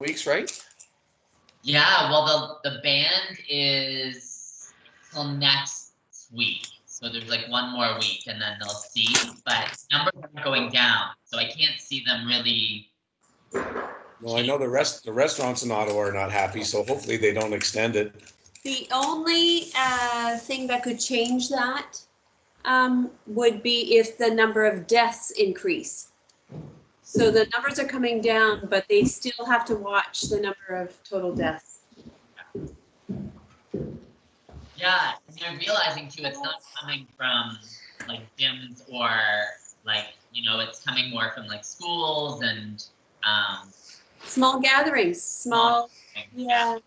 weeks, right? Yeah, well, the band is till next week. So there's like one more week and then they'll see. But numbers are going down. So I can't see them really. Well, I know the restaurants in Ottawa are not happy, so hopefully they don't extend it. The only thing that could change that would be if the number of deaths increase. So the numbers are coming down, but they still have to watch the number of total deaths. Yeah, and they're realizing too, it's not coming from like gyms or like, it's coming more from like schools and small gatherings, yeah.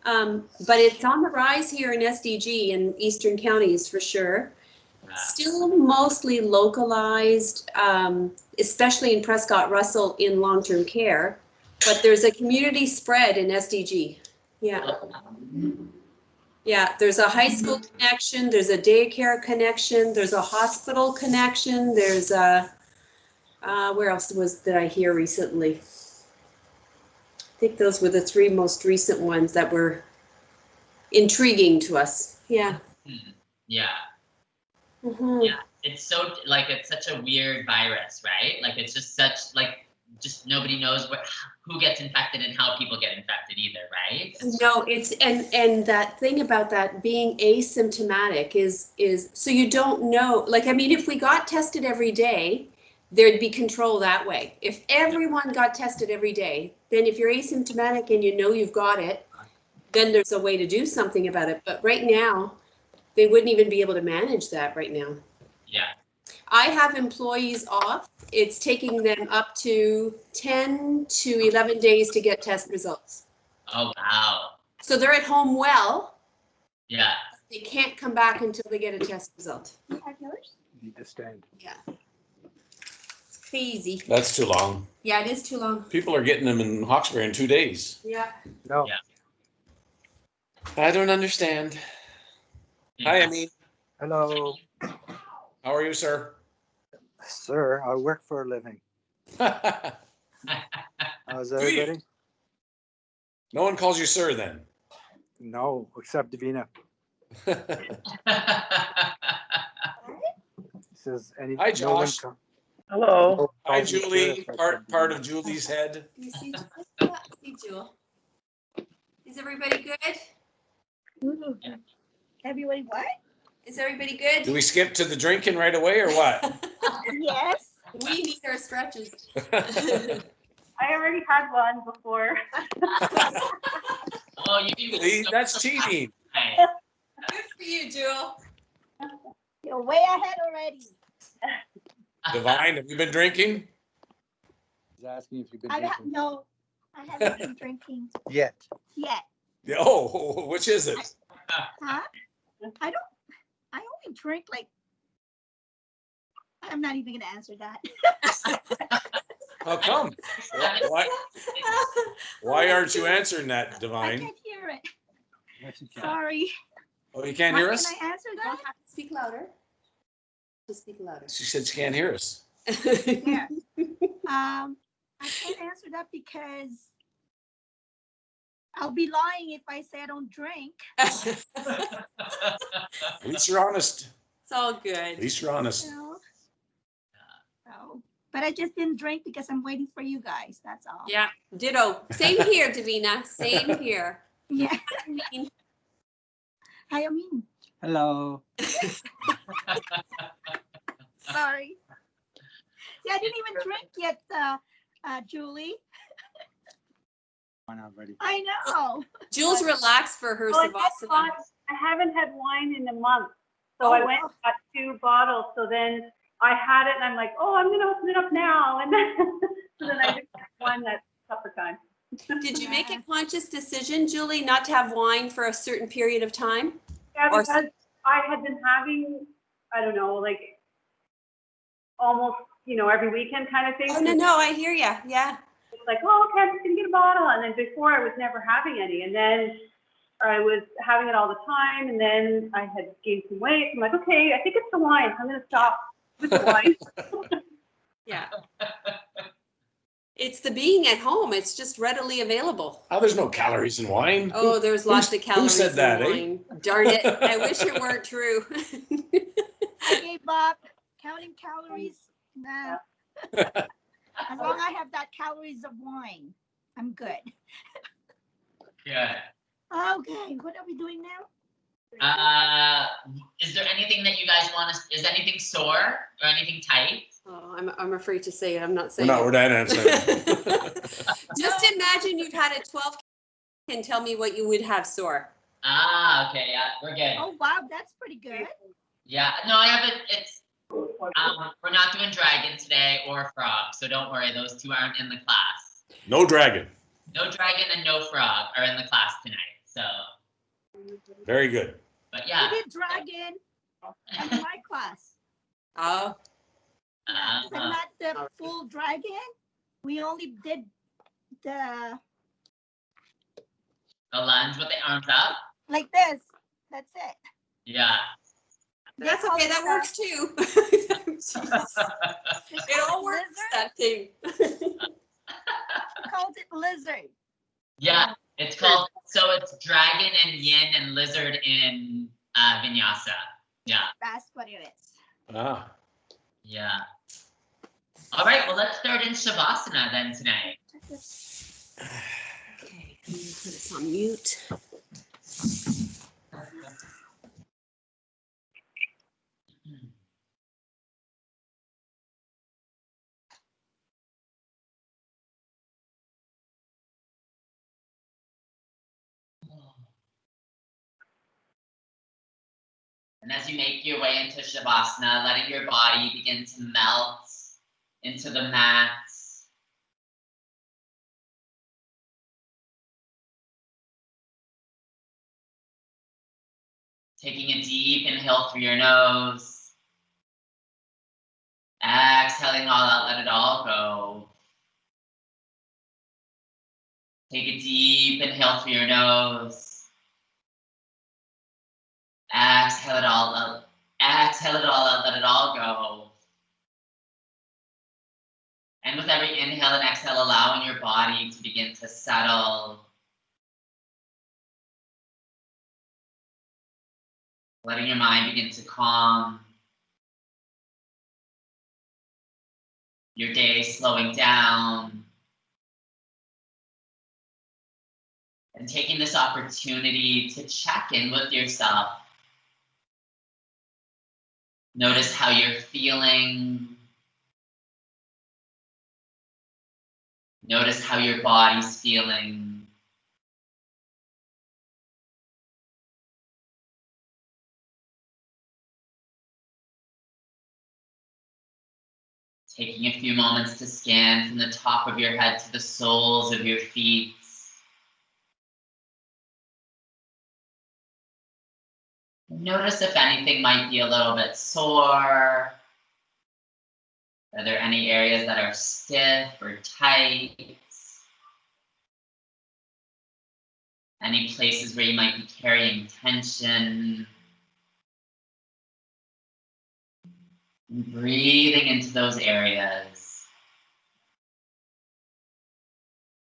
But it's on the rise here in SDG in Eastern counties for sure. Still mostly localized, especially in Prescott Russell in long-term care, but there's a community spread in SDG. Yeah. Yeah, there's a high school connection, there's a daycare connection, there's a hospital connection, there's a, where else did I hear recently? I think those were the three most recent ones that were intriguing to us. Yeah. Yeah. Mm-hmm. Yeah, it's so it's such a weird virus, right? Like it's just just nobody knows who gets infected and how people get infected either, right? No, it's and that thing about that being asymptomatic is so you don't know. Like, I mean, if we got tested every day, there'd be control that way. If everyone got tested every day, then if you're asymptomatic and you know you've got it, then there's a way to do something about it. But right now, they wouldn't even be able to manage that right now. Yeah. I have employees off. It's taking them up to 10 to 11 days to get test results. Oh, wow. So they're at home well. Yeah. They can't come back until they get a test result. Need to stand. Yeah. It's crazy. That's too long. Yeah, it is too long. People are getting them in Hawkesbury in 2 days. Yeah. No. Yeah. I don't understand. Yeah. Hi, Amy. Hello, How are you, sir? sir. I work for a living. How's Do you? everybody? No one calls you sir then. No, except Davina. Says any. Hi, no one Josh. Hello. Hi, calls me Julie. sir, Part of Julie's head. Let me see. See, Jewel. Is everybody good? Everybody what? Is everybody good? Do we skip to the drinking right away or what? Yes. We need our stretches. I already had one before. Oh, you See, that's cheating. Good for you, Jewel. You're way ahead already. Divine, have you been drinking? He's asking if you've been I drinking no, I haven't been drinking yet. yet. Yeah, oh, which is it? Huh? I only drink like. I'm not even gonna answer that. How come? Why aren't you answering that, I Divine? can't hear it. Yes, you can. Sorry. Oh, you can't hear us? Can I answer that? Speak louder. Just speak louder. She said she can't hear us. Yeah. I can't answer that because I'll be lying if I say I don't drink. At least you're honest. It's all At good. least you're honest. You know? So, but I just didn't drink because I'm waiting for you guys. That's all. Yeah, ditto. Same here, Davina. Same here. Yeah. I mean, I mean, Hello. sorry. Yeah, I didn't even drink yet, Julie. One already. I know. Jules relaxed for her Savasana. I haven't had wine in a month. So I went and got 2 bottles. So then I had it and I'm like, oh, I'm going to open it up now. And then, so then I just had one at supper time. Did you make a conscious decision, Julie, not to have wine for a certain period of time? Yeah, Or- because I had been having, I don't know, like almost, every weekend kind of thing. Oh, no, I hear you. Yeah. It's like, oh, okay, I'm just going to get a bottle. And then before I was never having any. And then I was having it all the time. And then I had gained some weight. I'm like, okay, I think it's the wine. I'm going to stop with the wine. Yeah. It's the being at home. It's just readily available. Oh, there's no calories in wine. Oh, there's lots of who calories said that, in eh? wine. Darn it. I wish it weren't true. I gave up counting calories. Nah. As long as I have that calories of wine, I'm good. Good. Okay, what are we doing now? Is there anything that you guys want to, is anything sore or anything tight? Oh, I'm afraid to say it. I'm not We're saying not, we're it. not answering. Just imagine you've had a 12 and tell me what you would have sore. Okay, yeah, we're good. Oh, wow, that's pretty good. Yeah, no, I have it, it's, we're not doing dragon today or frog, so don't worry, those two aren't in the class. No dragon. No dragon and no frog are in the class tonight, so, Very good. but We yeah. did dragon in my class. Oh, But not the full dragon. We only did the, The lunge with the arms up, like this. That's it. yeah. that's okay. That works too. It all works, that thing. She called it lizard. Yeah, it's called, so it's dragon and yin and lizard in vinyasa. Yeah, That's what it is. Ah, yeah. All right, well, let's start in Shavasana then tonight. Okay, I'm gonna put this on mute. And as you make your way into Shavasana, letting your body begin to melt into the mats. Taking a deep inhale through your nose. Exhaling all out, let it all go. Take a deep inhale through your nose. Exhale it all out. Exhale it all out, let it all go. And with every inhale and exhale, allowing your body to begin to settle. Letting your mind begin to calm. Your day slowing down. And taking this opportunity to check in with yourself. Notice how you're feeling. Notice how your body's feeling. Taking a few moments to scan from the top of your head to the soles of your feet. Notice if anything might be a little bit sore. Are there any areas that are stiff or tight? Any places where you might be carrying tension? And breathing into those areas.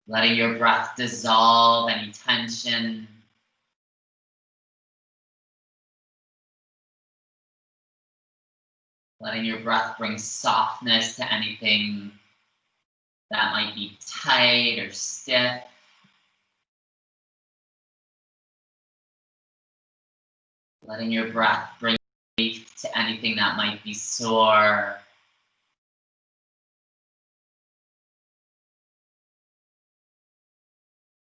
Letting your breath dissolve any tension. Letting your breath bring softness to anything that might be tight or stiff. Letting your breath bring relief to anything that might be sore.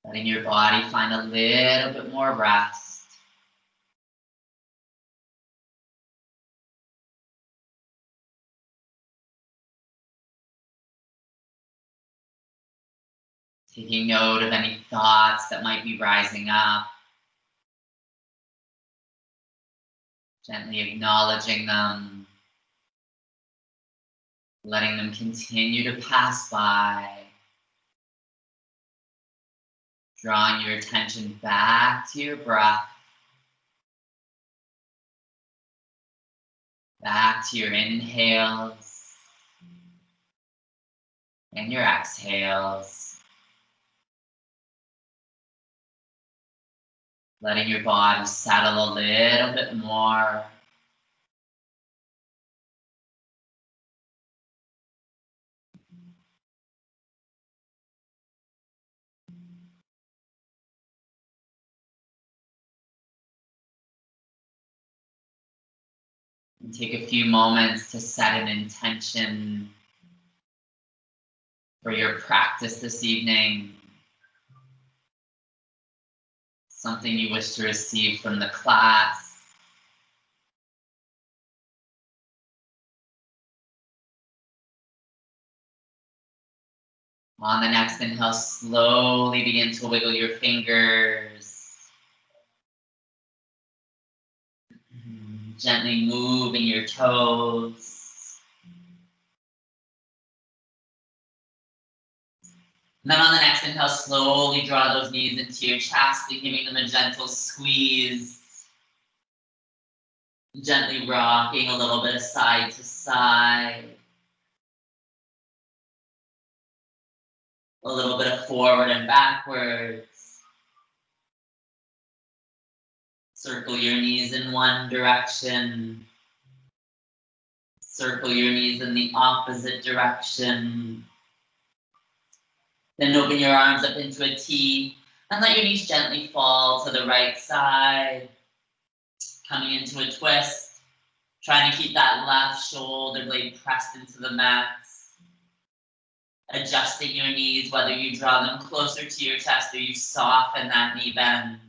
Letting your body find a little bit more rest. Taking note of any thoughts that might be rising up. Gently acknowledging them. Letting them continue to pass by. Drawing your attention back to your breath. Back to your inhales. And your exhales. Letting your body settle a little bit more. And take a few moments to set an intention for your practice this evening. Something you wish to receive from the class. On the next inhale, slowly begin to wiggle your fingers. Gently moving your toes. And then on the next inhale, slowly draw those knees into your chest and giving them a gentle squeeze. Gently rocking a little bit of side to side. A little bit of forward and backwards. Circle your knees in one direction. Circle your knees in the opposite direction. Then open your arms up into a T and let your knees gently fall to the right side. Coming into a twist. Trying to keep that left shoulder blade pressed into the mat. Adjusting your knees, whether you draw them closer to your chest or you soften that knee bend.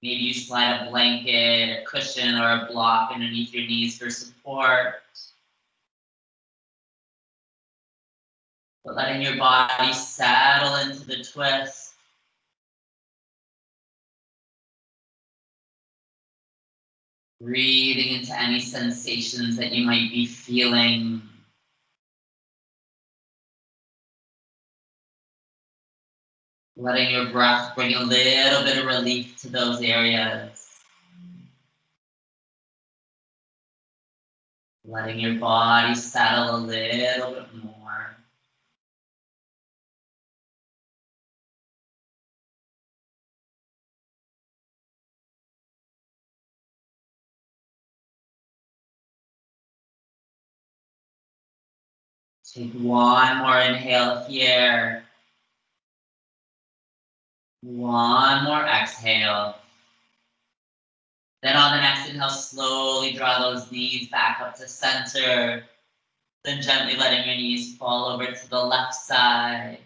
Maybe you slide a blanket, a cushion, or a block underneath your knees for support. But letting your body settle into the twist. Breathing into any sensations that you might be feeling. Letting your breath bring a little bit of relief to those areas. Letting your body settle a little bit more. Take one more inhale here. One more exhale. Then on the next inhale, slowly draw those knees back up to center. Then gently letting your knees fall over to the left side.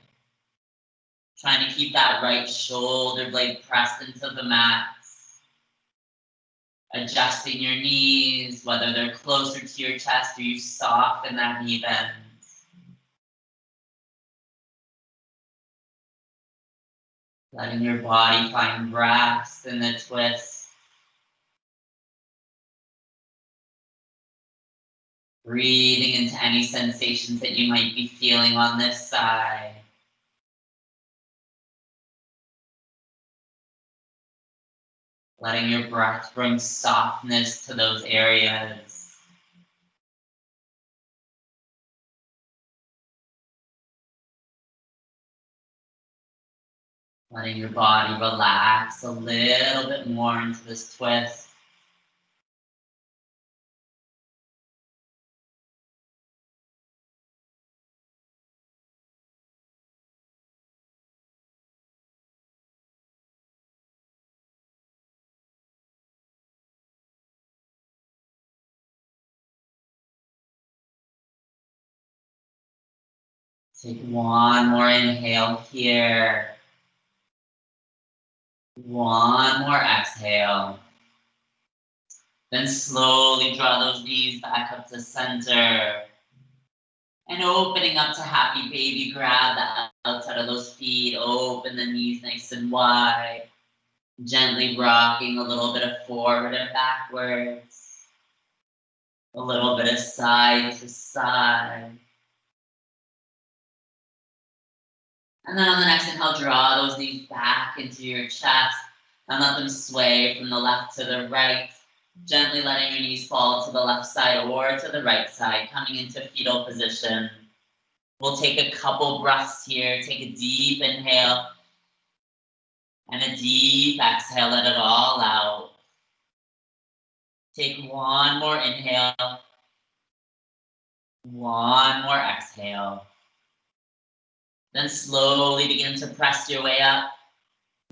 Trying to keep that right shoulder blade pressed into the mat. Adjusting your knees, whether they're closer to your chest or you soften that knee bend. Letting your body find rest in the twist. Breathing into any sensations that you might be feeling on this side. Letting your breath bring softness to those areas. Letting your body relax a little bit more into this twist. Take one more inhale here. One more exhale. Then slowly draw those knees back up to center. And opening up to happy baby, grab the outside of those feet, open the knees nice and wide. Gently rocking a little bit of forward and backwards. A little bit of side to side. And then on the next inhale, draw those knees back into your chest and let them sway from the left to the right. Gently letting your knees fall to the left side or to the right side, coming into fetal position. We'll take a couple breaths here. Take a deep inhale and a deep exhale. Let it all out. Take one more inhale. One more exhale. Then slowly begin to press your way up,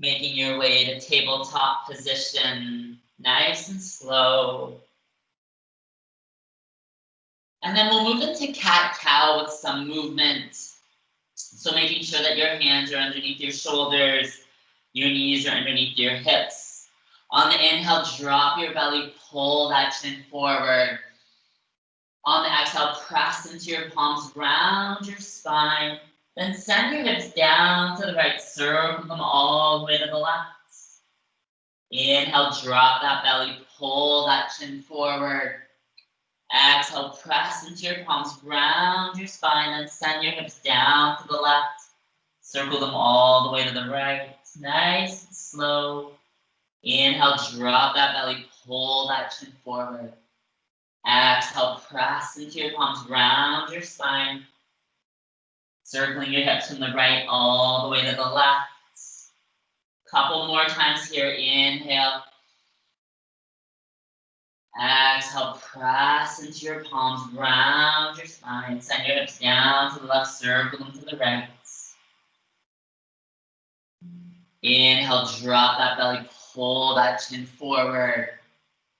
making your way to tabletop position, nice and slow. And then we'll move into cat-cow with some movement. So making sure that your hands are underneath your shoulders, your knees are underneath your hips. On the inhale, drop your belly, pull that chin forward. On the exhale, press into your palms, round your spine. Then send your hips down to the right, circle them all the way to the left. Inhale, drop that belly, pull that chin forward. Exhale, press into your palms, round your spine, then send your hips down to the left. Circle them all the way to the right, nice and slow. Inhale, drop that belly, pull that chin forward. Exhale, press into your palms, round your spine. Circling your hips from the right all the way to the left. Couple more times here, inhale. Exhale, press into your palms, round your spine. Send your hips down to the left, circle them to the right. Inhale, drop that belly, pull that chin forward.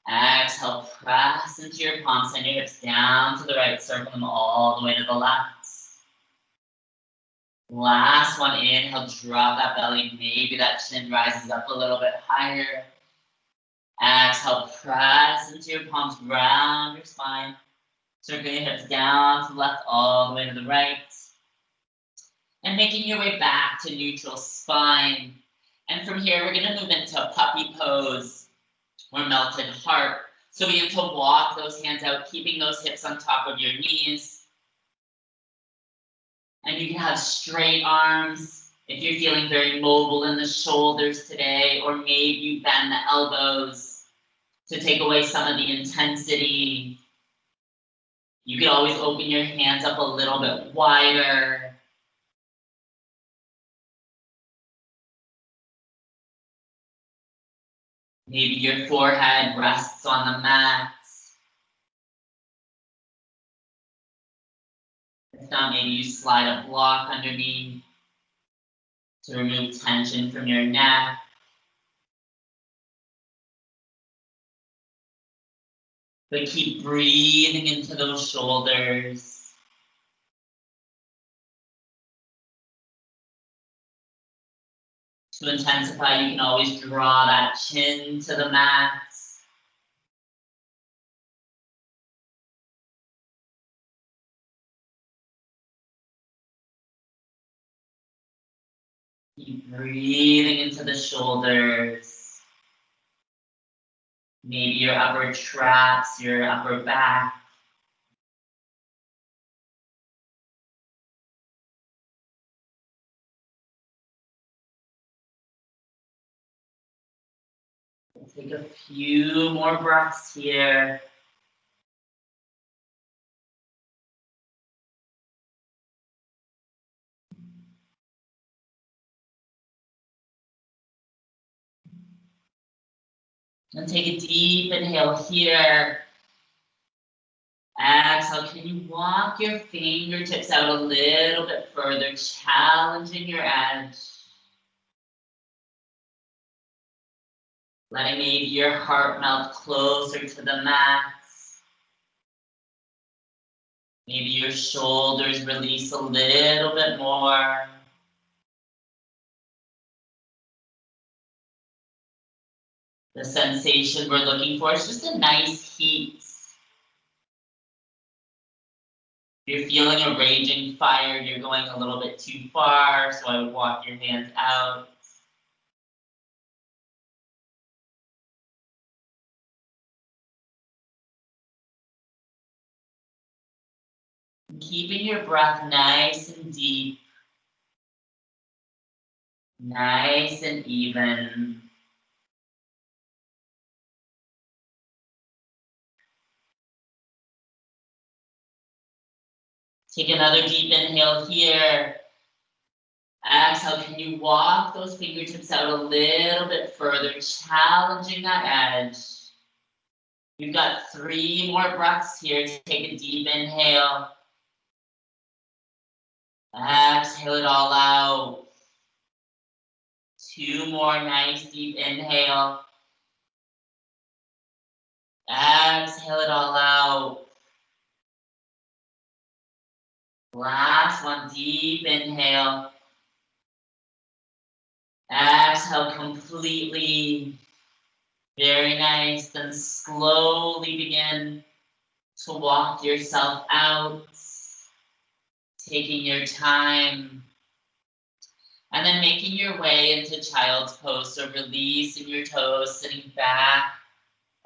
Exhale, press into your palms, send your hips down to the right, circle them all the way to the left. Last one, inhale, drop that belly, maybe that chin rises up a little bit higher. Exhale, press into your palms, round your spine. Circle your hips down to the left, all the way to the right. And making your way back to neutral spine. And from here, we're gonna move into puppy pose or melted heart. So begin to walk those hands out, keeping those hips on top of your knees. And you can have straight arms if you're feeling very mobile in the shoulders today, or maybe you bend the elbows to take away some of the intensity. You could always open your hands up a little bit wider. Maybe your forehead rests on the mat. If not, maybe you slide a block underneath to remove tension from your neck. But keep breathing into those shoulders. To intensify, you can always draw that chin to the mat. Keep breathing into the shoulders. Maybe your upper traps, your upper back. Take a few more breaths here. And take a deep inhale here. Exhale, can you walk your fingertips out a little bit further, challenging your edge. Letting maybe your heart melt closer to the mat. Maybe your shoulders release a little bit more. The sensation we're looking for is just a nice heat. If you're feeling a raging fire, you're going a little bit too far, so I would walk your hands out. Keeping your breath nice and deep, nice and even. Take another deep inhale here. Exhale, can you walk those fingertips out a little bit further, challenging that edge. You've got 3 more breaths here. Take a deep inhale. Exhale it all out. 2 more nice deep inhale. Exhale it all out. Last one, deep inhale. Exhale completely. Very nice. Then slowly begin to walk yourself out. Taking your time. And then making your way into child's pose. So releasing your toes, sitting back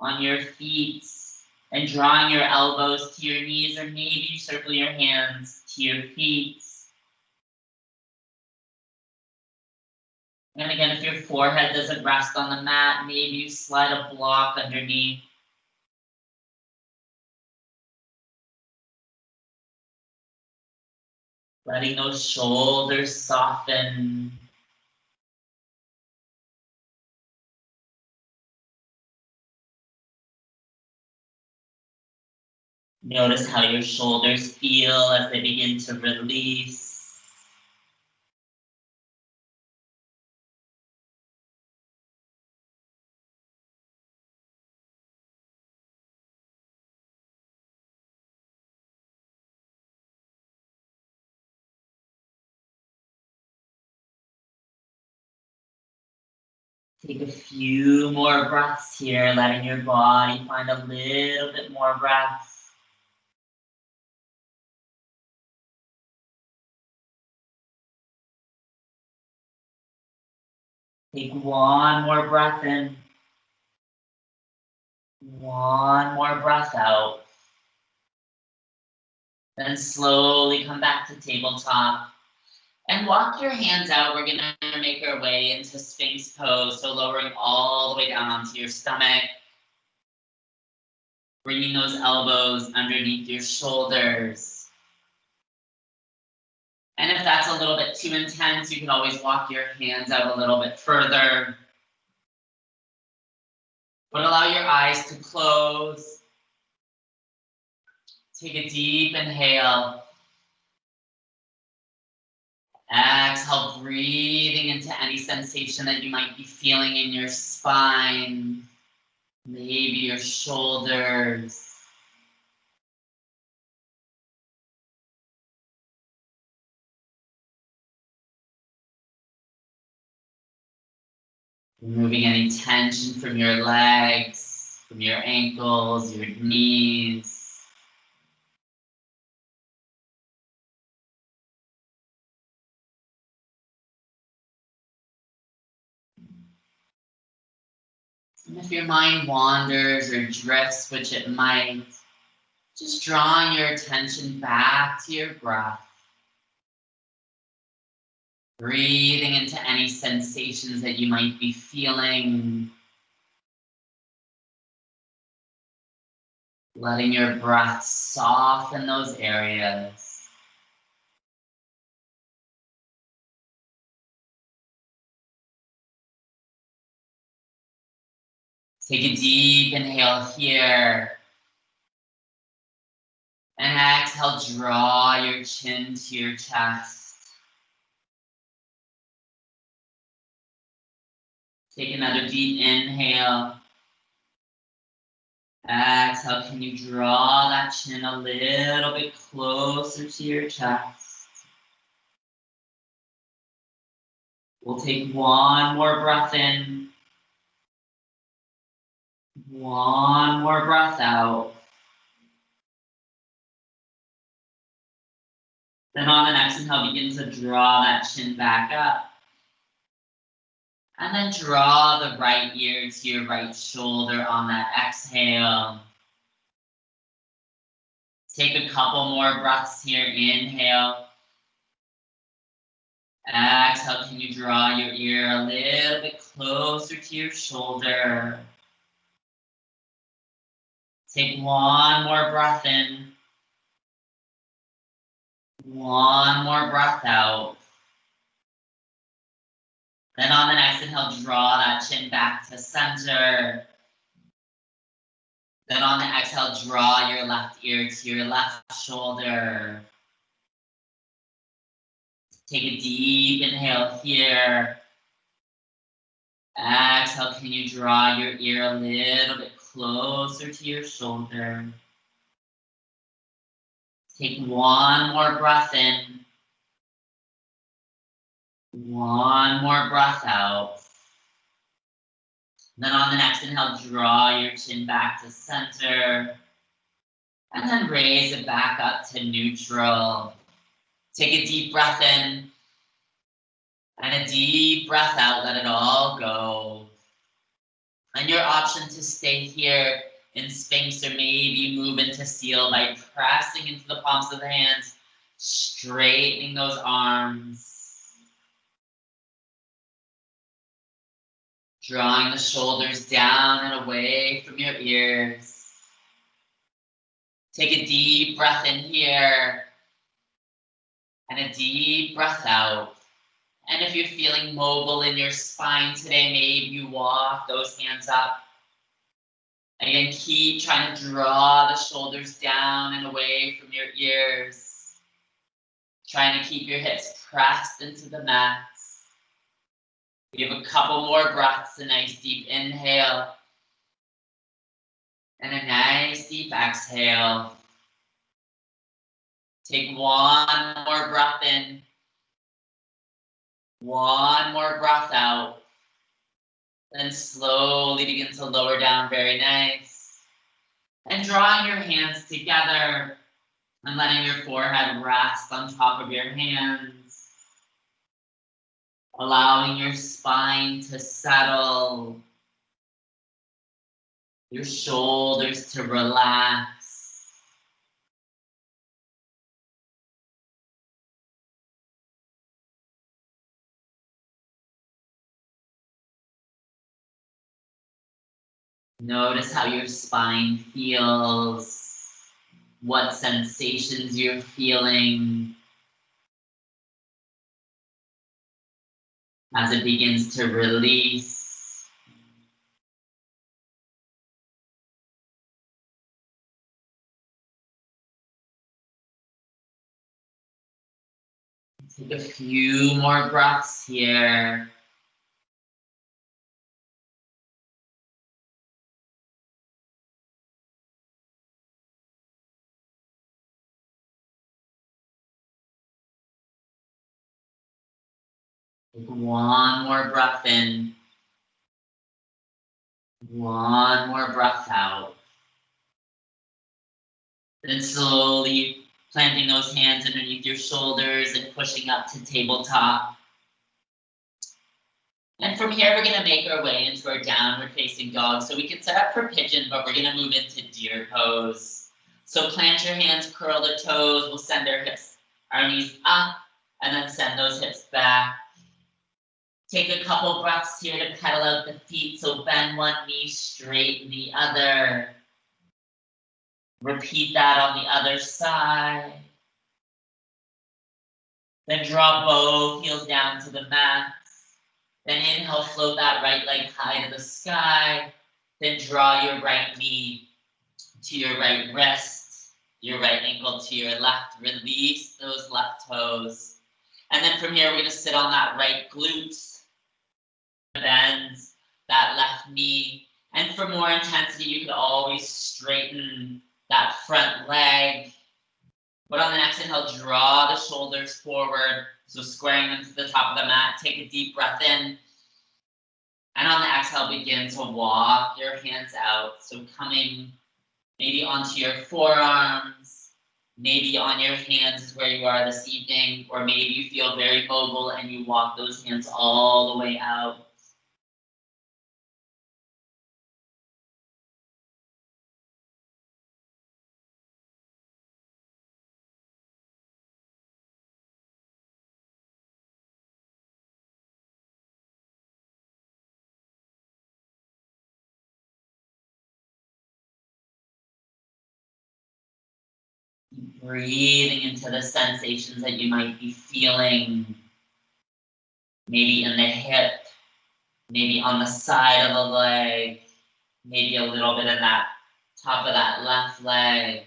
on your feet. And drawing your elbows to your knees, or maybe you circle your hands to your feet. And again, if your forehead doesn't rest on the mat, maybe you slide a block underneath. Letting those shoulders soften. Notice how your shoulders feel as they begin to release. Take a few more breaths here, letting your body find a little bit more breath. Take one more breath in. One more breath out. Then slowly come back to tabletop. And walk your hands out. We're going to make our way into Sphinx pose. So lowering all the way down onto your stomach. Bringing those elbows underneath your shoulders. And if that's a little bit too intense, you can always walk your hands out a little bit further. But allow your eyes to close. Take a deep inhale. Exhale, breathing into any sensation that you might be feeling in your spine, maybe your shoulders. Removing any tension from your legs, from your ankles, your knees. And if your mind wanders or drifts, which it might, just drawing your attention back to your breath. Breathing into any sensations that you might be feeling. Letting your breath soften those areas. Take a deep inhale here. And exhale, draw your chin to your chest. Take another deep inhale. Exhale, can you draw that chin a little bit closer to your chest? We'll take one more breath in. One more breath out. Then on the next inhale, begin to draw that chin back up. And then draw the right ear to your right shoulder on that exhale. Take a couple more breaths here. Inhale. Exhale, can you draw your ear a little bit closer to your shoulder? Take one more breath in. One more breath out. Then on the next inhale, draw that chin back to center. Then on the exhale, draw your left ear to your left shoulder. Take a deep inhale here. Exhale, can you draw your ear a little bit closer to your shoulder? Take one more breath in. One more breath out. Then on the next inhale, draw your chin back to center. And then raise it back up to neutral. Take a deep breath in. And a deep breath out, let it all go. And your option to stay here in Sphinx or maybe move into Seal by pressing into the palms of the hands, straightening those arms. Drawing the shoulders down and away from your ears. Take a deep breath in here and a deep breath out. And if you're feeling mobile in your spine today, maybe you walk those hands up. Again, keep trying to draw the shoulders down and away from your ears. Trying to keep your hips pressed into the mat. We have a couple more breaths, a nice deep inhale. And a nice deep exhale. Take one more breath in. One more breath out. Then slowly begin to lower down, very nice. And drawing your hands together and letting your forehead rest on top of your hands. Allowing your spine to settle. Your shoulders to relax. Notice how your spine feels, what sensations you're feeling as it begins to release. Take a few more breaths here. Take one more breath in. One more breath out. Then slowly planting those hands underneath your shoulders and pushing up to tabletop. And from here, we're going to make our way into our downward facing dog. So we can set up for pigeon, but we're going to move into deer pose. So plant your hands, curl the toes. We'll send our hips, our knees up, and then send those hips back. Take a couple breaths here to pedal out the feet. So bend one knee, straighten the other. Repeat that on the other side. Then draw both heels down to the mat. Then inhale, float that right leg high to the sky. Then draw your right knee to your right wrist, your right ankle to your left. Release those left toes. And then from here, we're gonna sit on that right glute. Bend that left knee. And for more intensity, you can always straighten that front leg. But on the next inhale, draw the shoulders forward. So squaring them to the top of the mat. Take a deep breath in. And on the exhale, begin to walk your hands out. So coming maybe onto your forearms, maybe on your hands is where you are this evening, or maybe you feel very mobile and you walk those hands all the way out. Breathing into the sensations that you might be feeling, maybe in the hip, maybe on the side of the leg, maybe a little bit in that top of that left leg.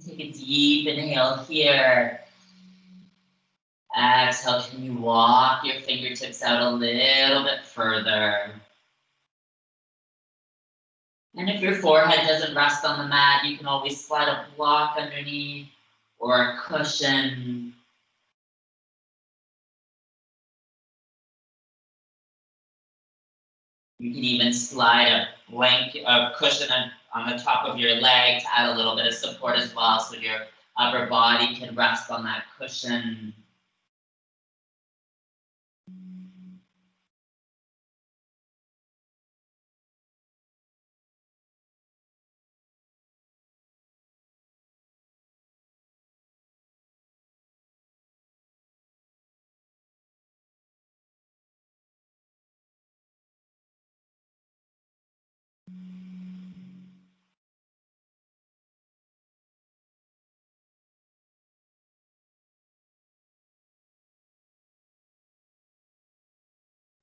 Take a deep inhale here. Exhale, can you walk your fingertips out a little bit further? And if your forehead doesn't rest on the mat, you can always slide a block underneath or a cushion. You can even slide a cushion on the top of your leg to add a little bit of support as well, so your upper body can rest on that cushion.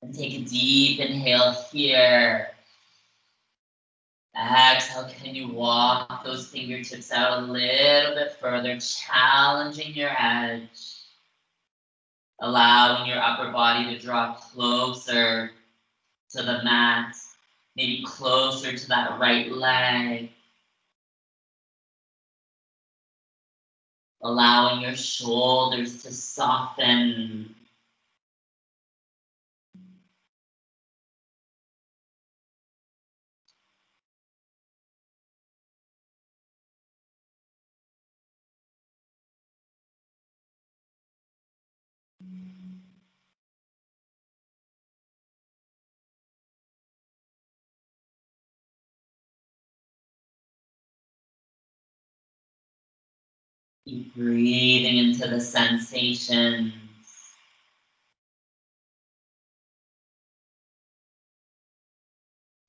And take a deep inhale here. Exhale, can you walk those fingertips out a little bit further, challenging your edge, allowing your upper body to draw closer to the mat, maybe closer to that right leg, allowing your shoulders to soften. Keep breathing into the sensations.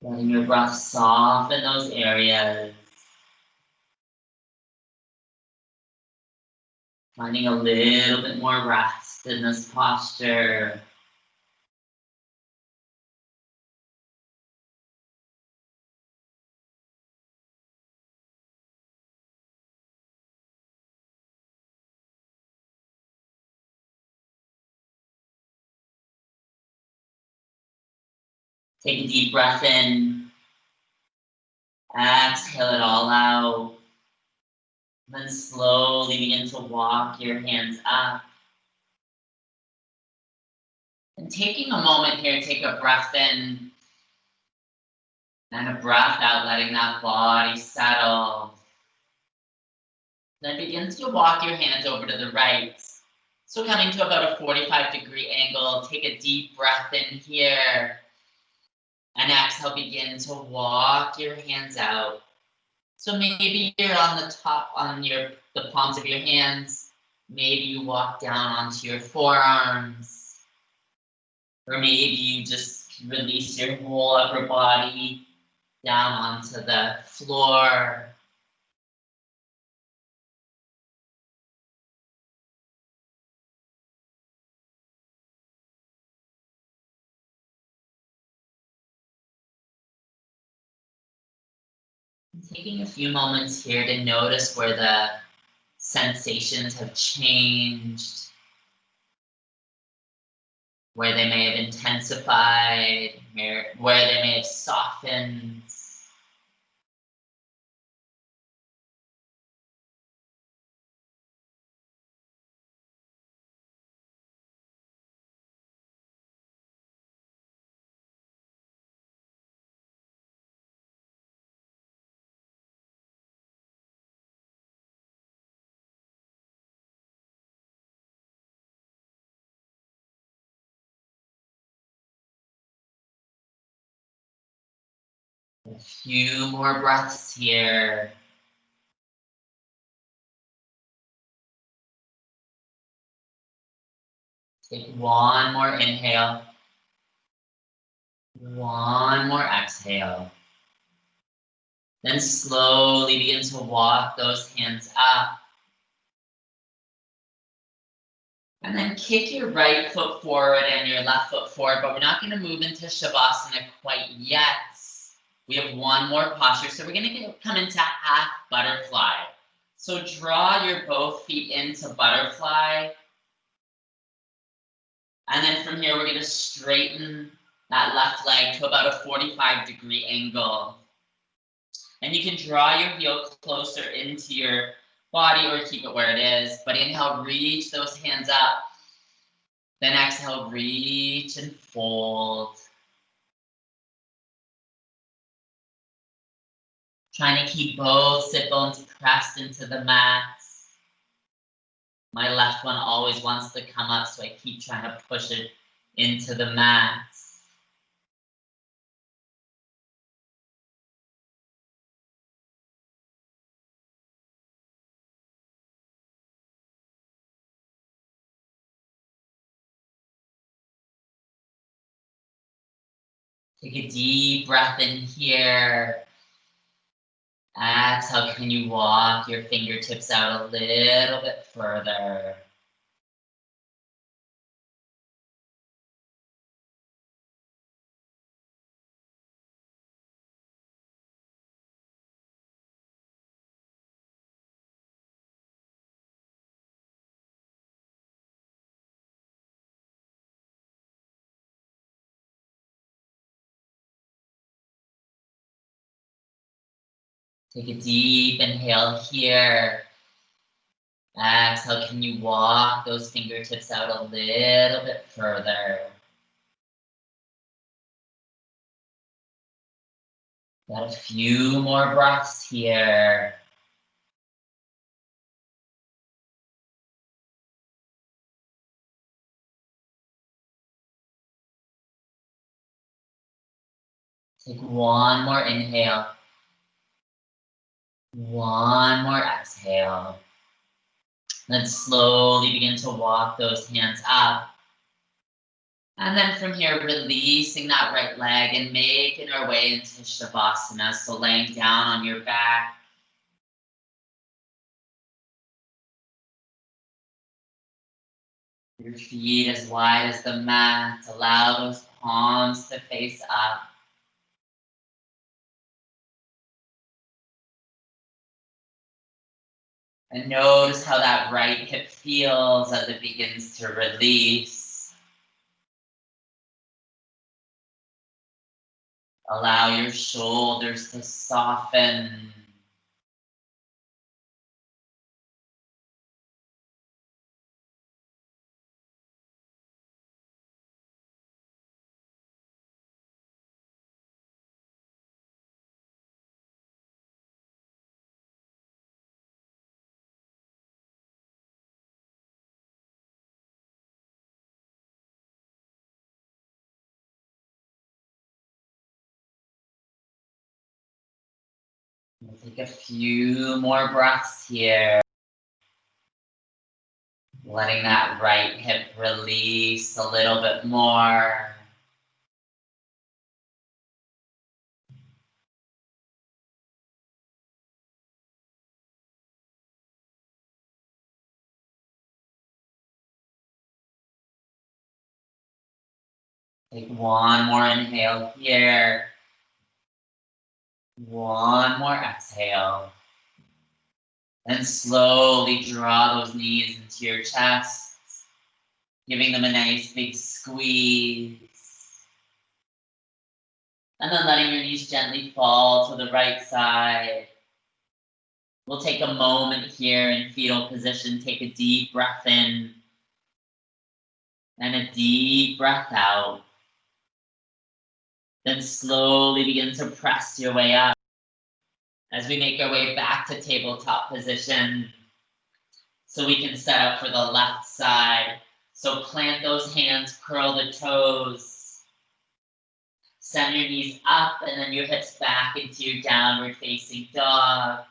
Letting your breath soften those areas. Finding a little bit more rest in this posture. Take a deep breath in. Exhale it all out. Then slowly begin to walk your hands up. And taking a moment here, take a breath in and a breath out, letting that body settle. Then begin to walk your hands over to the right. So coming to about a 45-degree angle, take a deep breath in here. And exhale, begin to walk your hands out. So maybe you're on the top, the palms of your hands. Maybe you walk down onto your forearms. Or maybe you just release your whole upper body down onto the floor. Taking a few moments here to notice where the sensations have changed, where they may have intensified, where they may have softened. A few more breaths here. Take one more inhale. One more exhale. Then slowly begin to walk those hands up. And then kick your right foot forward and your left foot forward, but we're not going to move into Shavasana quite yet. We have one more posture, so we're going to come into half butterfly. So draw your both feet into butterfly. And then from here, we're going to straighten that left leg to about a 45-degree angle. And you can draw your heel closer into your body or keep it where it is. But inhale, reach those hands up. Then exhale, reach and fold. Trying to keep both sit bones pressed into the mats. My left one always wants to come up, so I keep trying to push it into the mats. Take a deep breath in here. Exhale, can you walk your fingertips out a little bit further? Take a deep inhale here. Exhale, can you walk those fingertips out a little bit further? Got a few more breaths here. Take one more inhale. One more exhale. Then slowly begin to walk those hands up. And then from here, releasing that right leg and making our way into Shavasana. So laying down on your back. Your feet as wide as the mat. Allow those palms to face up. And notice how that right hip feels as it begins to release. Allow your shoulders to soften. We'll take a few more breaths here. Letting that right hip release a little bit more. Take one more inhale here. One more exhale. And slowly draw those knees into your chest, giving them a nice big squeeze. And then letting your knees gently fall to the right side. We'll take a moment here in fetal position. Take a deep breath in and a deep breath out. Then slowly begin to press your way up as we make our way back to tabletop position. So we can set up for the left side. So plant those hands, curl the toes. Send your knees up and then your hips back into your downward facing dog.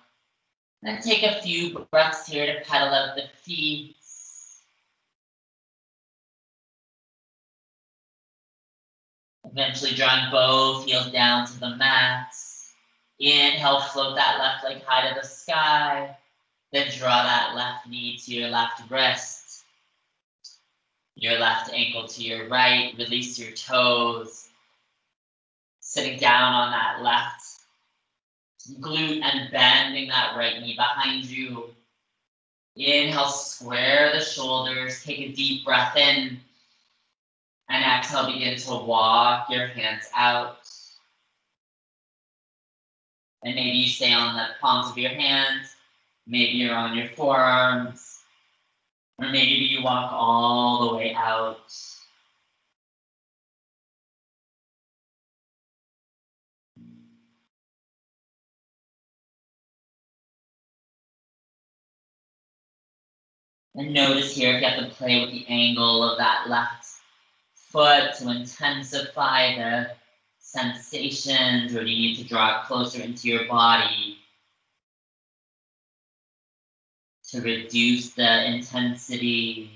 Then take a few breaths here to pedal out the feet. Eventually drawing both heels down to the mat. Inhale, float that left leg high to the sky. Then draw that left knee to your left wrist. Your left ankle to your right. Release your toes. Sitting down on that left glute and bending that right knee behind you. Inhale, square the shoulders. Take a deep breath in. And exhale, begin to walk your hands out. And maybe you stay on the palms of your hands. Maybe you're on your forearms. Or maybe you walk all the way out. And notice here if you have to play with the angle of that left foot to intensify the sensations, or do you need to draw it closer into your body to reduce the intensity.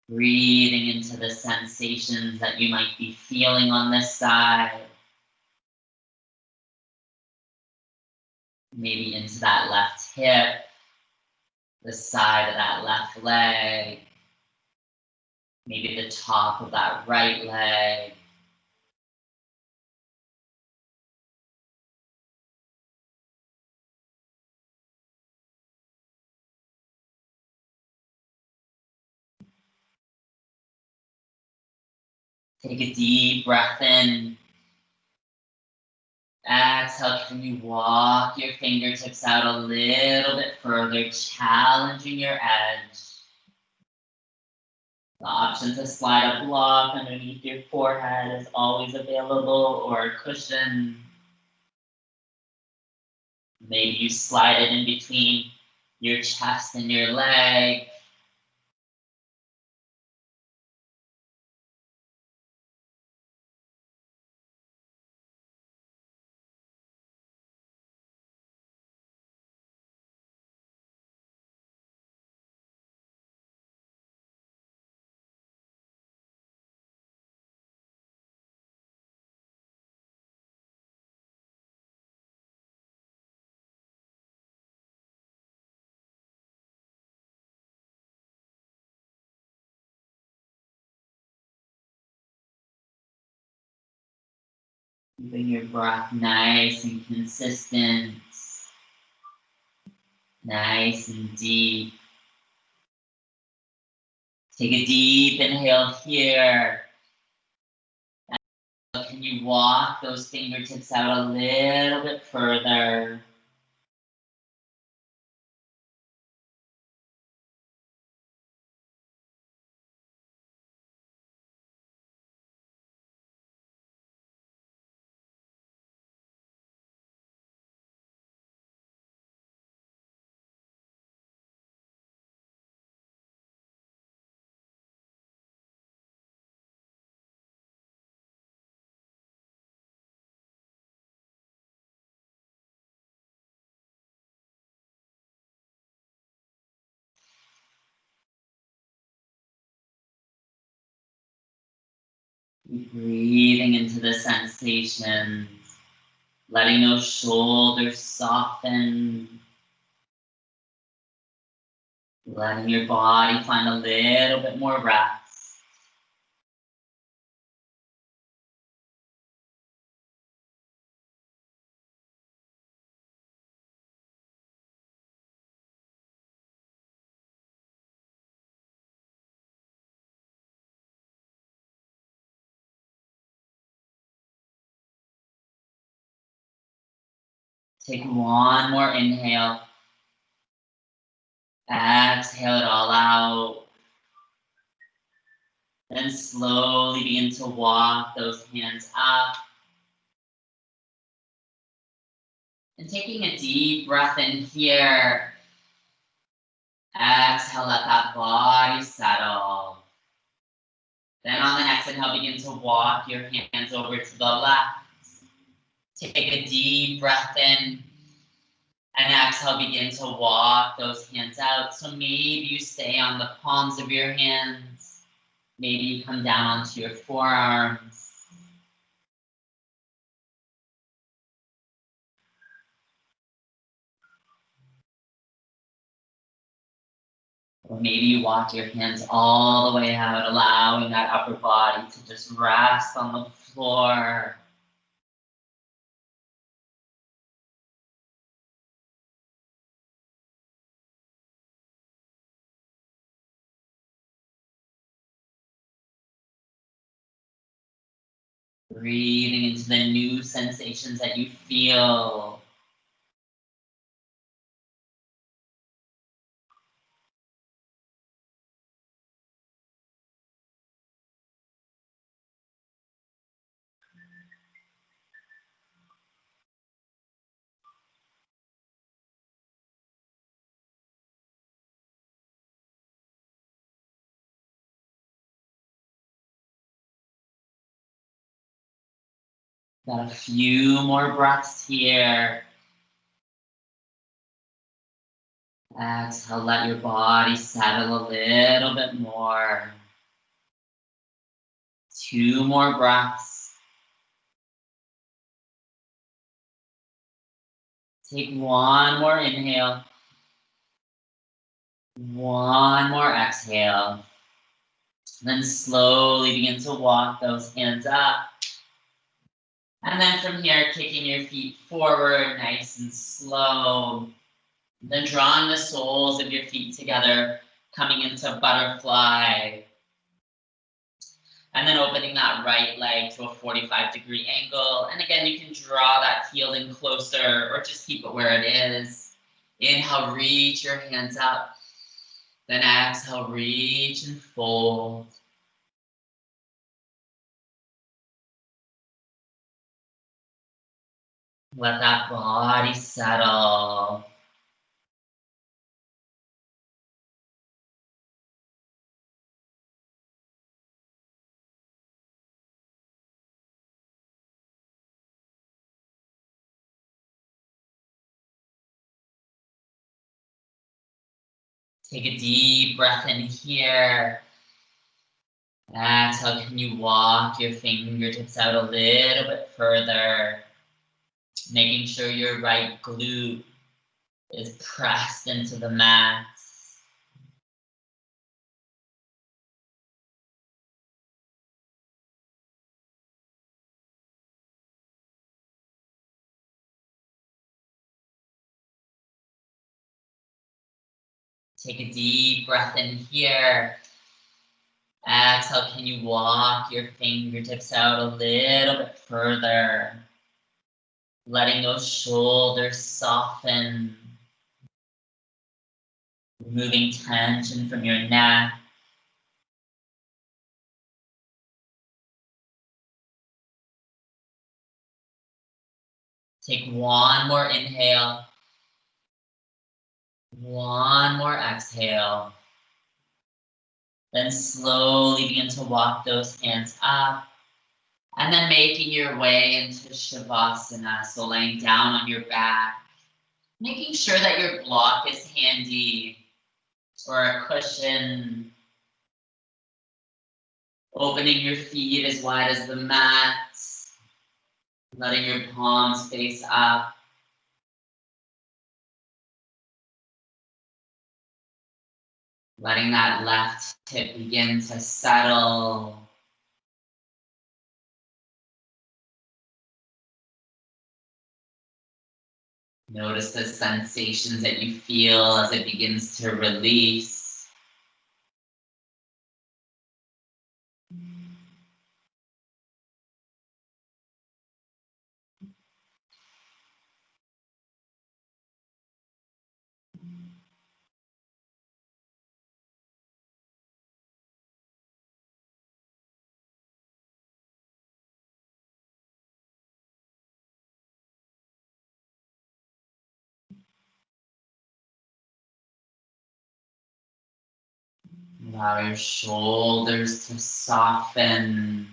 Breathing into the sensations that you might be feeling on this side. Maybe into that left hip, the side of that left leg, maybe the top of that right leg. Take a deep breath in. Exhale, can you walk your fingertips out a little bit further, challenging your edge. The option to slide a block underneath your forehead is always available, or a cushion. Maybe you slide it in between your chest and your leg. Keeping your breath nice and consistent, nice and deep. Take a deep inhale here. Can you walk those fingertips out a little bit further? Breathing into the sensations, letting those shoulders soften, letting your body find a little bit more rest. Take one more inhale. Exhale it all out. Then slowly begin to walk those hands up. And taking a deep breath in here. Exhale, let that body settle. Then on the next inhale, begin to walk your hands over to the left. Take a deep breath in. And exhale, begin to walk those hands out. So maybe you stay on the palms of your hands. Maybe you come down onto your forearms. Or maybe you walk your hands all the way out, allowing that upper body to just rest on the floor. Breathing into the new sensations that you feel. Got a few more breaths here. Exhale, let your body settle a little bit more. 2 more breaths. Take 1 more inhale. 1 more exhale. Then slowly begin to walk those hands up. And then from here, kicking your feet forward, nice and slow. Then drawing the soles of your feet together, coming into butterfly. And then opening that right leg to a 45-degree angle. And again, you can draw that heel in closer or just keep it where it is. Inhale, reach your hands up. Then exhale, reach and fold. Let that body settle. Take a deep breath in here. Exhale, can you walk your fingertips out a little bit further? Making sure your right glute is pressed into the mat. Take a deep breath in here. Exhale, can you walk your fingertips out a little bit further? Letting those shoulders soften. Removing tension from your neck. Take 1 more inhale. 1 more exhale. Then slowly begin to walk those hands up. And then making your way into Shavasana, so laying down on your back. Making sure that your block is handy or a cushion. Opening your feet as wide as the mat. Letting your palms face up. Letting that left hip begin to settle. Notice the sensations that you feel as it begins to release. Allow your shoulders to soften.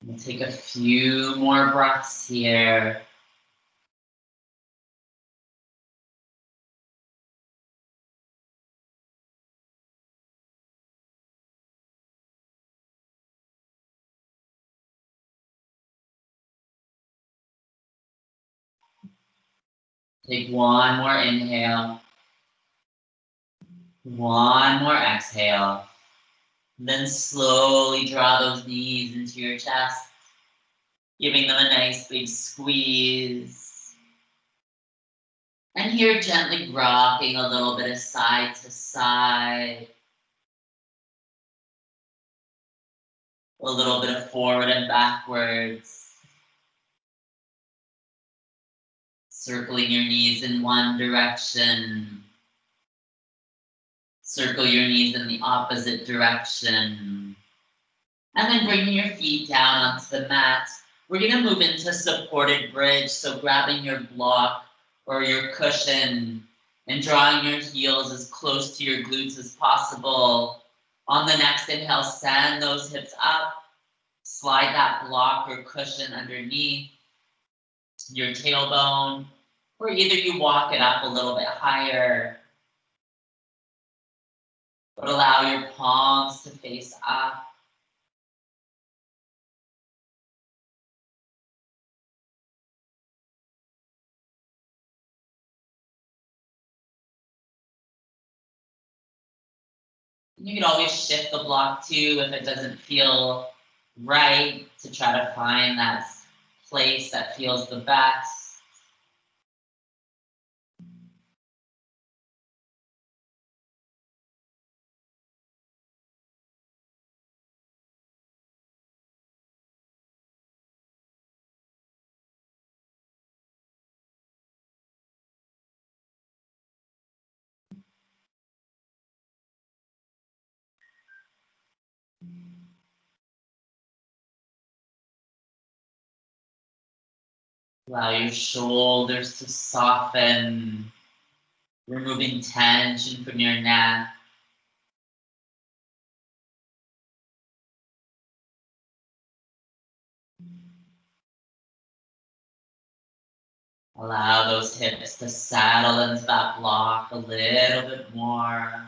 We'll take a few more breaths here. Take one more inhale. One more exhale. Then slowly draw those knees into your chest, giving them a nice big squeeze. And here gently rocking a little bit of side to side. A little bit of forward and backwards. Circling your knees in one direction. Circle your knees in the opposite direction. And then bringing your feet down onto the mat. We're gonna move into supported bridge. So grabbing your block or your cushion and drawing your heels as close to your glutes as possible. On the next inhale, send those hips up. Slide that block or cushion underneath your tailbone, or either you walk it up a little bit higher. But allow your palms to face up. You can always shift the block too if it doesn't feel right, to try to find that place that feels the best. Allow your shoulders to soften, removing tension from your neck. Allow those hips to saddle into that block a little bit more.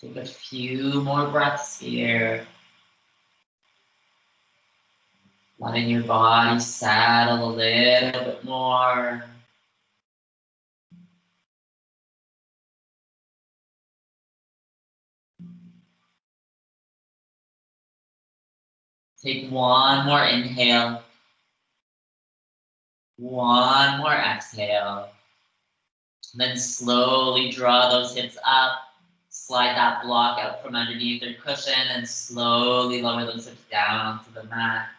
Take a few more breaths here. Letting your body saddle a little bit more. Take one more inhale. One more exhale. Then slowly draw those hips up. Slide that block out from underneath your cushion and slowly lower those hips down onto the mat.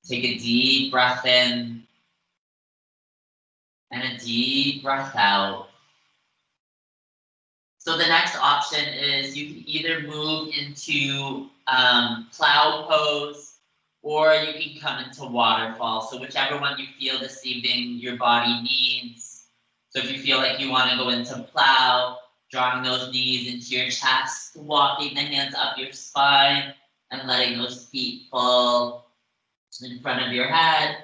Take a deep breath in and a deep breath out. So the next option is you can either move into plow pose, or you can come into waterfall. So whichever one you feel this evening your body needs. So if you feel like you want to go into plow, drawing those knees into your chest, walking the hands up your spine, and letting those feet fall in front of your head.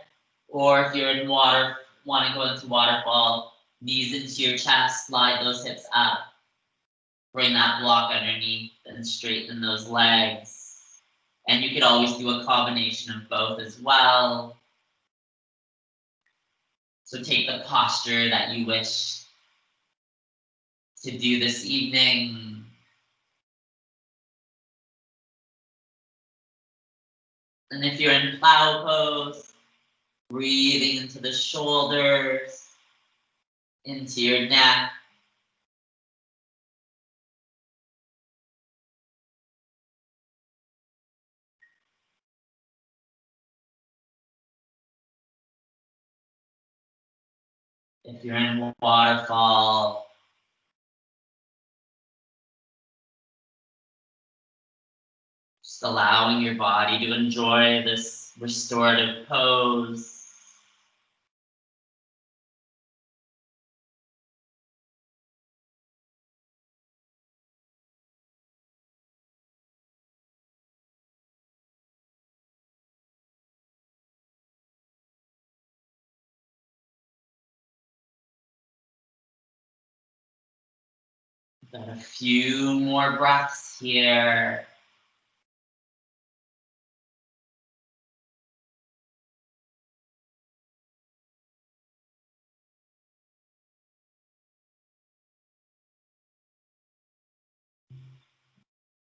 Or if you're in water, want to go into waterfall, knees into your chest, slide those hips up. Bring that block underneath and straighten those legs. And you could always do a combination of both as well. So take the posture that you wish to do this evening. And if you're in plow pose, breathing into the shoulders, into your neck. If you're in a waterfall, just allowing your body to enjoy this restorative pose. Got a few more breaths here.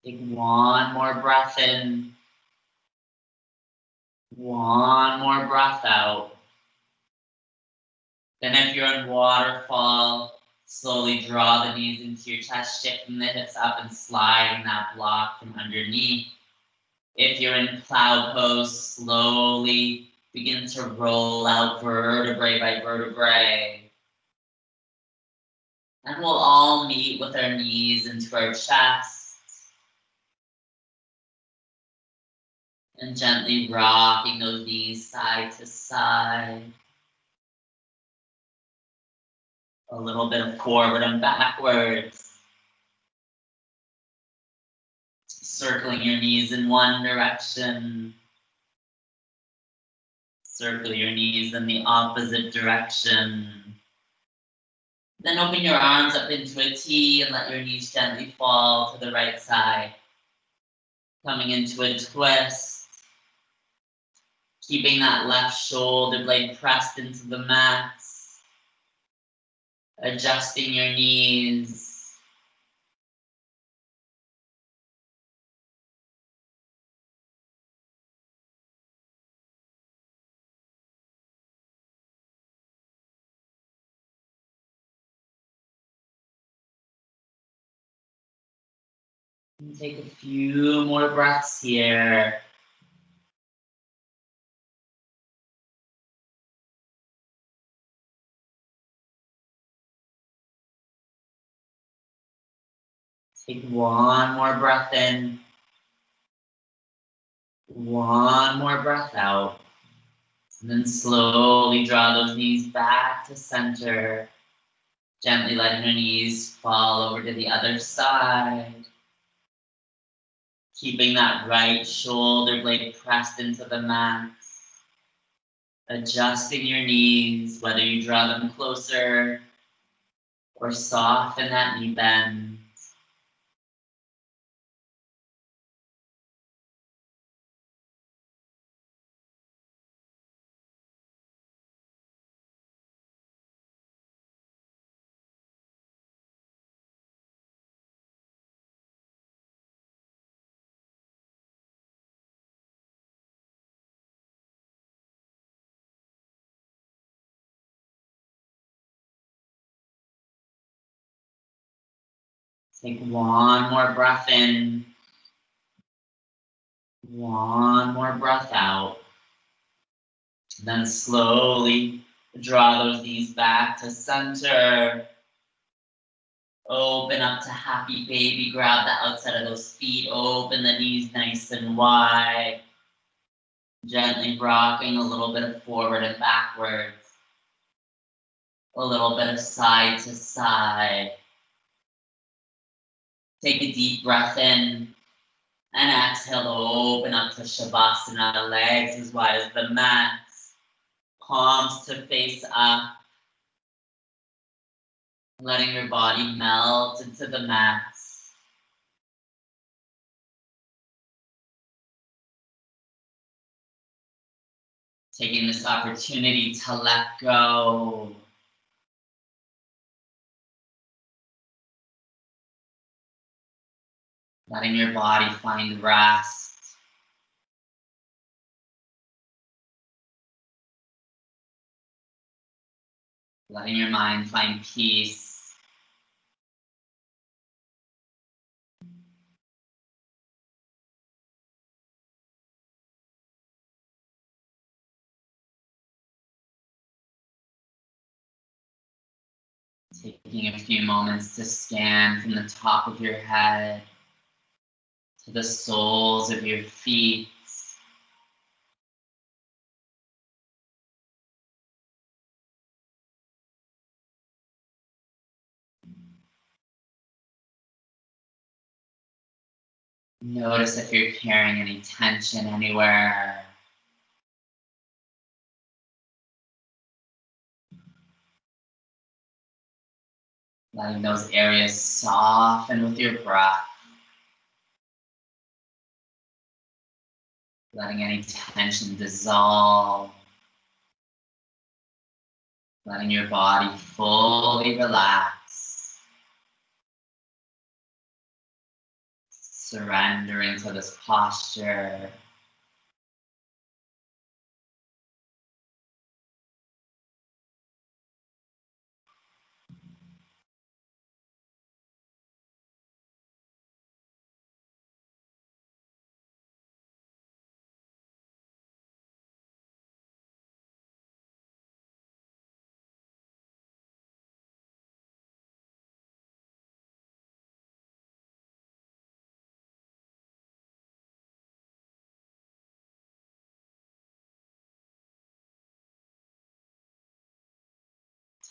Take one more breath in. One more breath out. Then if you're in waterfall, slowly draw the knees into your chest, shifting the hips up and sliding that block from underneath. If you're in cloud pose, slowly begin to roll out vertebrae by vertebrae. And we'll all meet with our knees into our chest. And gently rocking those knees side to side. A little bit of forward and backwards. Circling your knees in one direction. Circle your knees in the opposite direction. Then open your arms up into a T and let your knees gently fall to the right side. Coming into a twist. Keeping that left shoulder blade pressed into the mat. Adjusting your knees. And take a few more breaths here. Take one more breath in. One more breath out. And then slowly draw those knees back to center. Gently letting your knees fall over to the other side. Keeping that right shoulder blade pressed into the mat. Adjusting your knees, whether you draw them closer or soften that knee bend. Take one more breath in. One more breath out. Then slowly draw those knees back to center. Open up to happy baby. Grab the outside of those feet. Open the knees nice and wide. Gently rocking a little bit of forward and backwards. A little bit of side to side. Take a deep breath in. And exhale to open up to Shavasana. Legs as wide as the mat. Palms to face up. Letting your body melt into the mat. Taking this opportunity to let go. Letting your body find rest. Letting your mind find peace. Taking a few moments to scan from the top of your head to the soles of your feet. Notice if you're carrying any tension anywhere. Letting those areas soften with your breath. Letting any tension dissolve. Letting your body fully relax. Surrendering to this posture.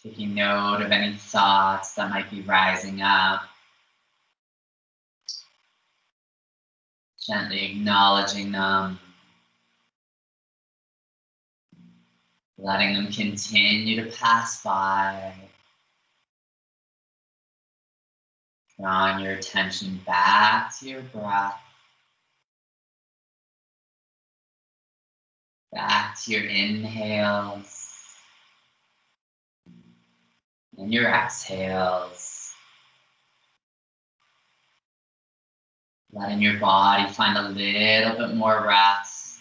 Taking note of any thoughts that might be rising up. Gently acknowledging them. Letting them continue to pass by. Drawing your attention back to your breath. Back to your inhales. And your exhales. Letting your body find a little bit more rest.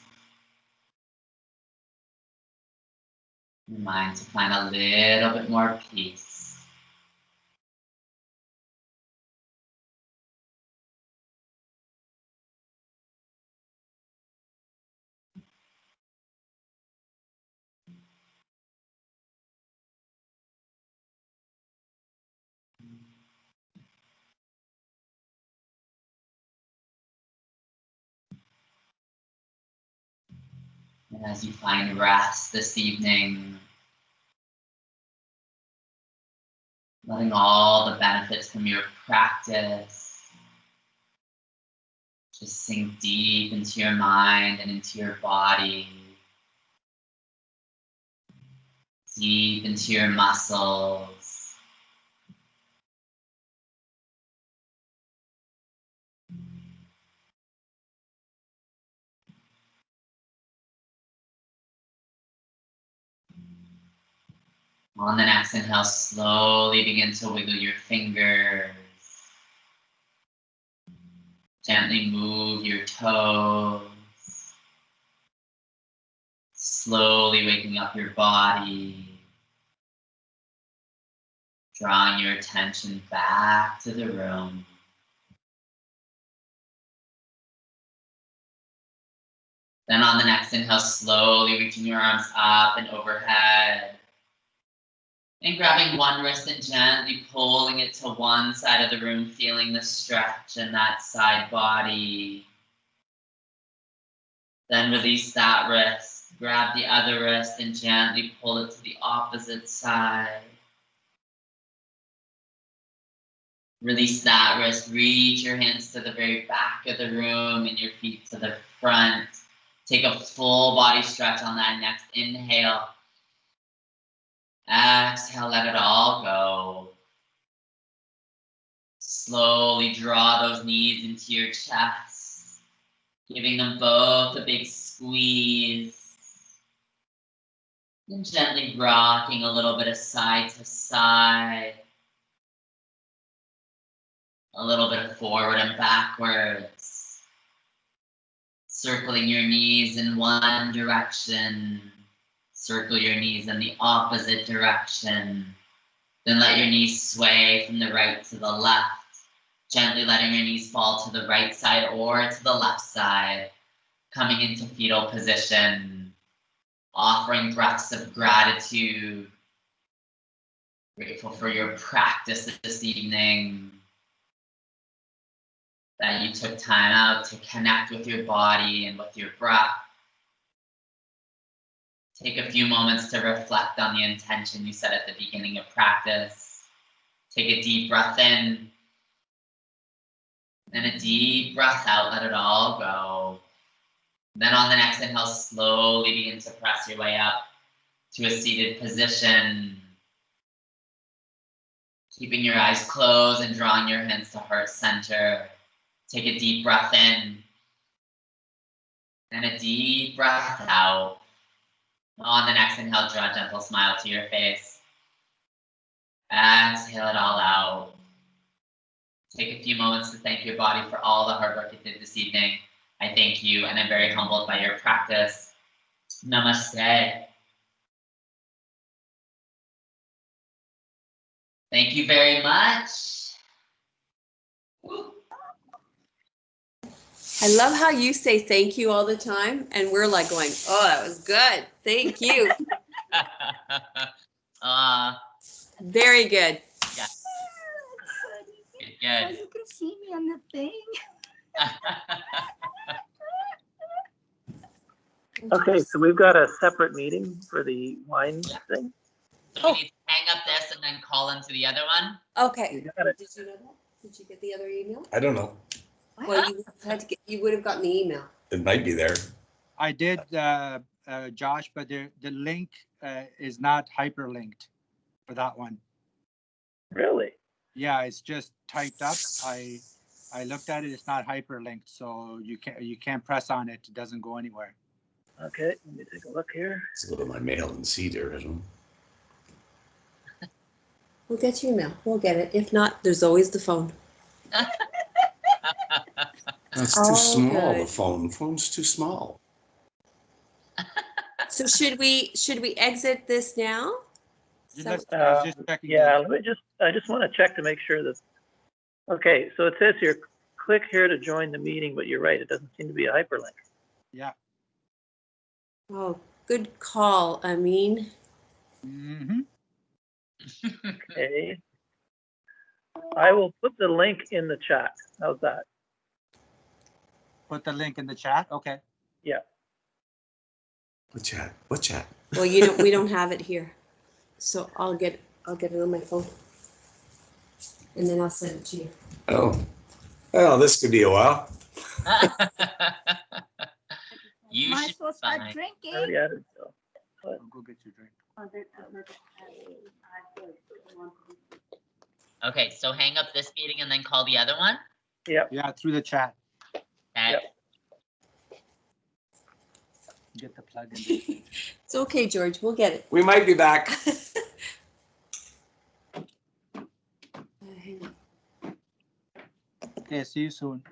Your mind to find a little bit more peace. And as you find rest this evening, letting all the benefits from your practice just sink deep into your mind and into your body, deep into your muscles. On the next inhale, slowly begin to wiggle your fingers. Gently move your toes. Slowly waking up your body. Drawing your attention back to the room. Then on the next inhale, slowly reaching your arms up and overhead. And grabbing one wrist and gently pulling it to one side of the room, feeling the stretch in that side body. Then release that wrist, grab the other wrist and gently pull it to the opposite side. Release that wrist, reach your hands to the very back of the room and your feet to the front. Take a full body stretch on that next inhale. Exhale, let it all go. Slowly draw those knees into your chest, giving them both a big squeeze. And gently rocking a little bit of side to side. A little bit of forward and backwards. Circling your knees in one direction. Circle your knees in the opposite direction. Then let your knees sway from the right to the left. Gently letting your knees fall to the right side or to the left side. Coming into fetal position. Offering breaths of gratitude. Grateful for your practice this evening. That you took time out to connect with your body and with your breath. Take a few moments to reflect on the intention you set at the beginning of practice. Take a deep breath in. Then a deep breath out, let it all go. Then on the next inhale, slowly begin to press your way up to a seated position. Keeping your eyes closed and drawing your hands to heart center. Take a deep breath in. And a deep breath out. On the next inhale, draw a gentle smile to your face. Exhale it all out. Take a few moments to thank your body for all the hard work it did this evening. I thank you, and I'm very humbled by your practice. Namaste. Thank you very much. Woo. I love how you say thank you all the time, and we're like going, oh, that was good. Thank you. Very good. Yeah. Good. Good. You can see me on the thing. Okay, so we've got a separate meeting for the wine thing. So we need to hang up this and then call into the other one. Okay. You got it. Did you know that? Did you get the other email? I don't know. Well, you would have gotten the email. It might be there. I did, Josh, but the link is not hyperlinked for that one. Really? Yeah, it's just typed up. I looked at it. It's not hyperlinked, so you can't press on it. It doesn't go anywhere. Okay, let me take a look here. Let's go to my mail and see there. I don't. We'll get your email. We'll get it. If not, there's always the phone. That's Oh, too small. good. The phone's too small. So should we exit this now? Just, So- let's just checking. Yeah, I just want to check to make sure that, okay, so it says here, click here to join the meeting, but you're right, it doesn't seem to be a hyperlink. Yeah. Oh, good call, Amin. Mm-hmm. Okay. I will put the link in the chat. How's that? Put the link in the chat. Okay. Yeah. What chat? What chat? Well, we don't have it here, so I'll get it on my phone, and then I'll send it to you. Oh, well, this could be a while. You Might should as well start fine. I drinking. already added, so. I'll go get your drink. Okay, so hang up this meeting and then call the other one. Yeah, through the chat. Okay. Yep. Get the plug in. It's okay, George. We'll get it. We might be back. Hang on. Okay, see you soon.